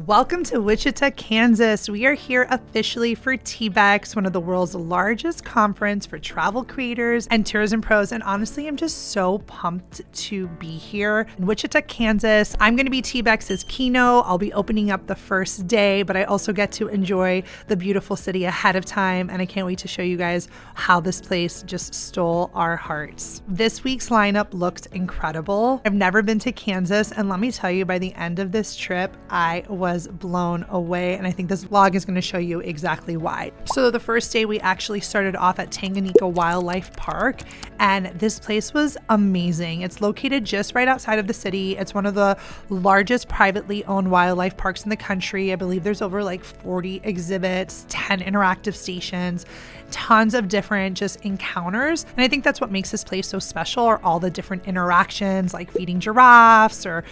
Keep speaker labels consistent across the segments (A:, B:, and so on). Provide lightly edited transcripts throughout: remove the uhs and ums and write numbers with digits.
A: Welcome to Wichita, Kansas. We are here officially for TBEX, one of the world's largest conference for travel creators and tourism pros. And honestly, I'm just so pumped to be here in Wichita, Kansas. I'm going to be TBEX's keynote. I'll be opening up the first day, but I also get to enjoy the beautiful city ahead of time. And I can't wait to show you guys how this place just stole our hearts. This week's lineup looks incredible. I've never been to Kansas, and let me tell you, by the end of this trip, I was blown away, and I think this vlog is going to show you exactly why. So the first day we actually started off at Tanganyika Wildlife Park, and this place was amazing. It's located just right outside of the city. It's one of the largest privately owned wildlife parks in the country. I believe there's over like 40 exhibits, 10 interactive stations, tons of different just encounters. And I think that's what makes this place so special, are all the different interactions, like feeding giraffes or,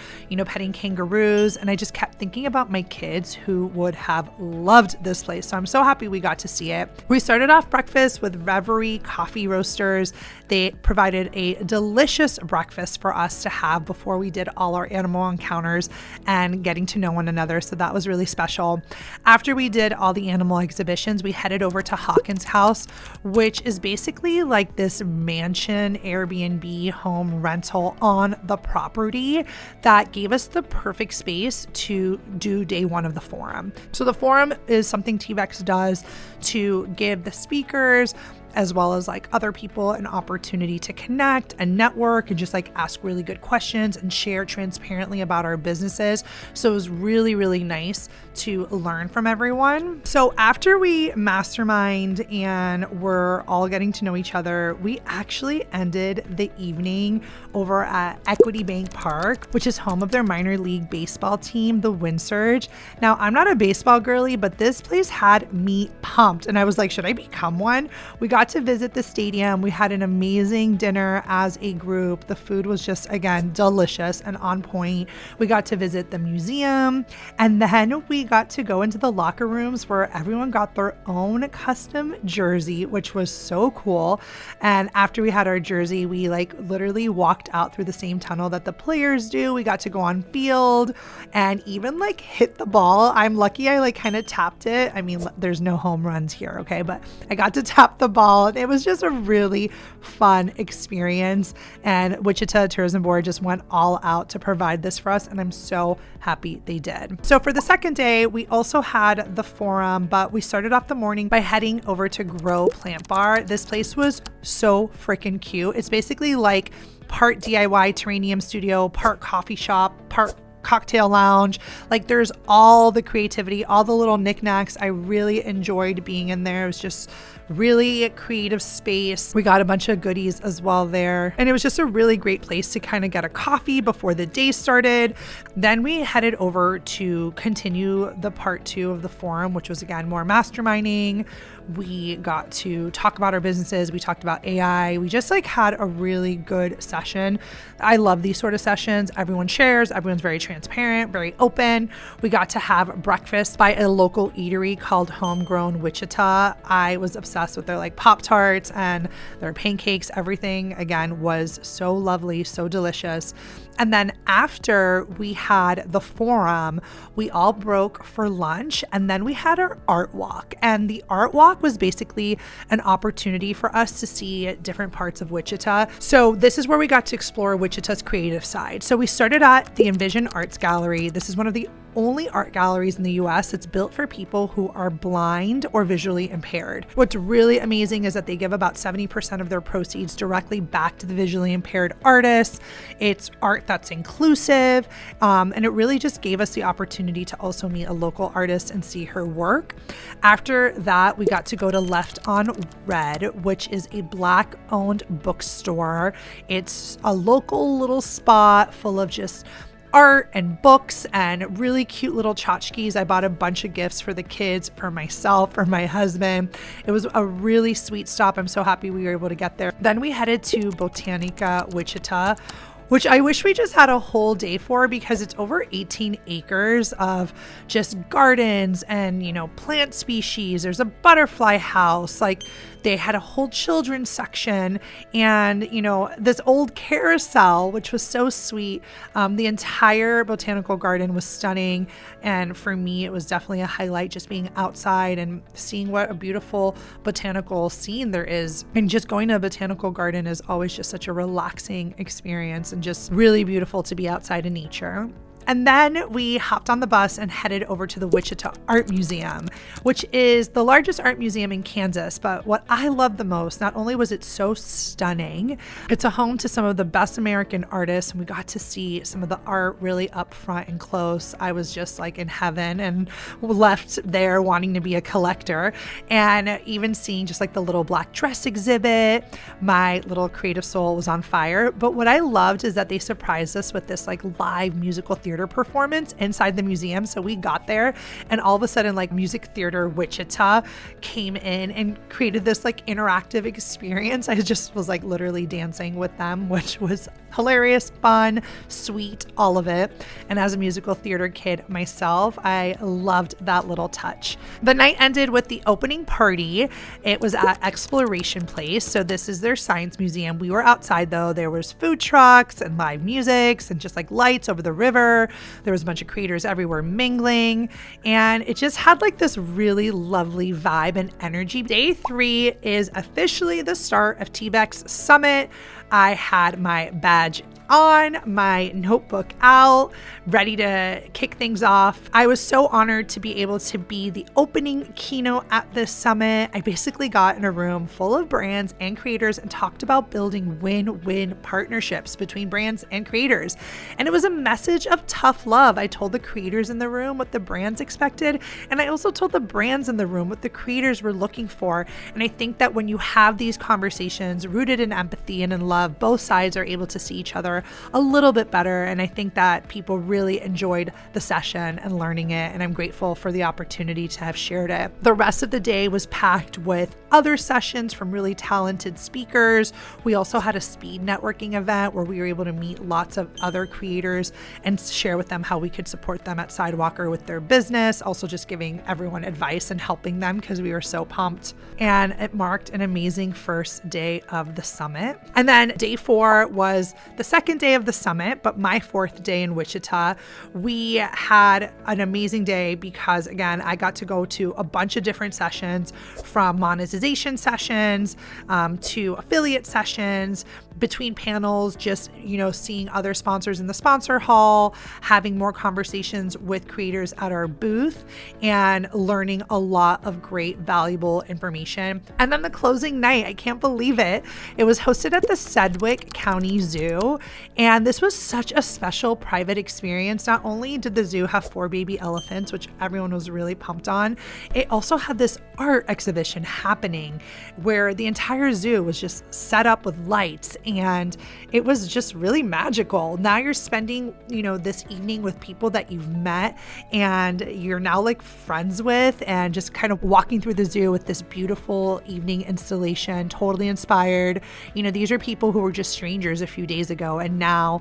A: petting kangaroos. And I just kept thinking about my kids who would have loved this place. So I'm so happy we got to see it. We started off breakfast with Reverie Coffee Roasters. They provided a delicious breakfast for us to have before we did all our animal encounters and getting to know one another. So that was really special. After we did all the animal exhibitions, we headed over to Hawkins House, which is basically like this mansion Airbnb home rental on the property that gave us the perfect space to do day one of the forum. So the forum is something TBEX does to give the speakers as well as like other people an opportunity to connect and network and just like ask really good questions and share transparently about our businesses. So it was really, really nice to learn from everyone. So after we mastermind and we're all getting to know each other, we actually ended the evening over at Equity Bank Park, which is home of their minor league baseball team, the Wind Surge. Now, I'm not a baseball girly, but this place had me pumped. And I was like, should I become one? We got to visit the stadium. We had an amazing dinner as a group. The food was just, again, delicious and on point. We got to visit the museum, and then we got to go into the locker rooms where everyone got their own custom jersey, which was so cool. And after we had our jersey, we like literally walked out through the same tunnel that the players do. We got to go on field and even like hit the ball. I'm lucky I like kind of tapped it. I mean, there's no home runs here, okay? But I got to tap the ball. It was just a really fun experience, and Wichita Tourism Board just went all out to provide this for us, and I'm so happy they did. So for the second day, we also had the forum, but we started off the morning by heading over to Grow Plant Bar. This place was so freaking cute. It's basically like part DIY terrarium studio, part coffee shop, part cocktail lounge. Like there's all the creativity, all the little knickknacks. I really enjoyed being in there. It was just really creative space. We got a bunch of goodies as well there. And it was just a really great place to kind of get a coffee before the day started. Then we headed over to continue the part 2 of the forum, which was again more masterminding. We got to talk about our businesses. We talked about AI. We just like had a really good session. I love these sort of sessions. Everyone shares. Everyone's very transparent, very open. We got to have breakfast by a local eatery called Homegrown Wichita. I was obsessed with their like Pop-Tarts and their pancakes. Everything again was so lovely, so delicious. And then after we had the forum, we all broke for lunch, and then we had our art walk. And the art walk was basically an opportunity for us to see different parts of Wichita. So this is where we got to explore Wichita's creative side. So we started at the Envision Arts Gallery. This is one of the only art galleries in the US that's built for people who are blind or visually impaired. What's really amazing is that they give about 70% of their proceeds directly back to the visually impaired artists. It's art that's inclusive, and it really just gave us the opportunity to also meet a local artist and see her work. After that, we got to go to Left on Red, which is a Black-owned bookstore. It's a local little spot full of just art and books and really cute little tchotchkes. I bought a bunch of gifts for the kids, for myself, for my husband. It was a really sweet stop. I'm so happy we were able to get there. Then we headed to Botanica Wichita, which I wish we just had a whole day for, because it's over 18 acres of just gardens and, plant species. There's a butterfly house. Like, they had a whole children's section and, this old carousel, which was so sweet. The entire botanical garden was stunning. And for me, it was definitely a highlight, just being outside and seeing what a beautiful botanical scene there is. And just going to a botanical garden is always just such a relaxing experience and just really beautiful to be outside in nature. And then we hopped on the bus and headed over to the Wichita Art Museum, which is the largest art museum in Kansas. But what I loved the most, not only was it so stunning, it's a home to some of the best American artists, and we got to see some of the art really up front and close. I was just like in heaven and left there wanting to be a collector. And even seeing just like the little black dress exhibit, my little creative soul was on fire. But what I loved is that they surprised us with this like live musical theater performance inside the museum. So we got there and all of a sudden like Music Theater Wichita came in and created this like interactive experience. I just was like literally dancing with them, which was hilarious, fun, sweet, all of it. And as a musical theater kid myself, I loved that little touch. The night ended with the opening party. It was at Exploration Place. So this is their science museum. We were outside though. There was food trucks and live music and just like lights over the river. There was a bunch of creators everywhere mingling, and it just had like this really lovely vibe and energy. Day 3 is officially the start of TBEX Summit. I had my badge on, my notebook out, ready to kick things off. I was so honored to be able to be the opening keynote at this summit. I basically got in a room full of brands and creators and talked about building win-win partnerships between brands and creators. And it was a message of tough love. I told the creators in the room what the brands expected, and I also told the brands in the room what the creators were looking for. And I think that when you have these conversations rooted in empathy and in love, both sides are able to see each other a little bit better. And I think that people really enjoyed the session and learning it. And I'm grateful for the opportunity to have shared it. The rest of the day was packed with other sessions from really talented speakers. We also had a speed networking event where we were able to meet lots of other creators and share with them how we could support them at Sidewalker with their business. Also just giving everyone advice and helping them because we were so pumped. And it marked an amazing first day of the summit. And then day 4 was the second day of the summit, but my 4th day in Wichita. We had an amazing day because, again, I got to go to a bunch of different sessions, from monetization sessions to affiliate sessions, between panels, just, seeing other sponsors in the sponsor hall, having more conversations with creators at our booth, and learning a lot of great, valuable information. And then the closing night, I can't believe it. It was hosted at the Sedgwick County Zoo. And this was such a special private experience. Not only did the zoo have 4 baby elephants, which everyone was really pumped on, it also had this art exhibition happening where the entire zoo was just set up with lights, and it was just really magical. Now you're spending, this evening with people that you've met and you're now like friends with, and just kind of walking through the zoo with this beautiful evening installation, totally inspired. These are people who were just strangers a few days ago and now,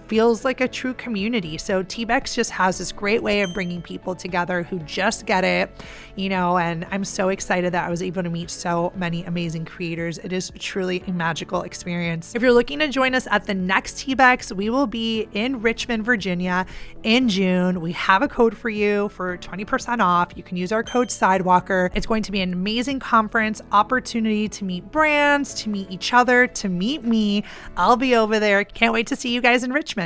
A: feels like a true community. So TBEX just has this great way of bringing people together who just get it, and I'm so excited that I was able to meet so many amazing creators. It is truly a magical experience. If you're looking to join us at the next TBEX, we will be in Richmond, Virginia in June. We have a code for you for 20% off. You can use our code Sidewalker. It's going to be an amazing conference, opportunity to meet brands, to meet each other, to meet me. I'll be over there. Can't wait to see you guys in Richmond.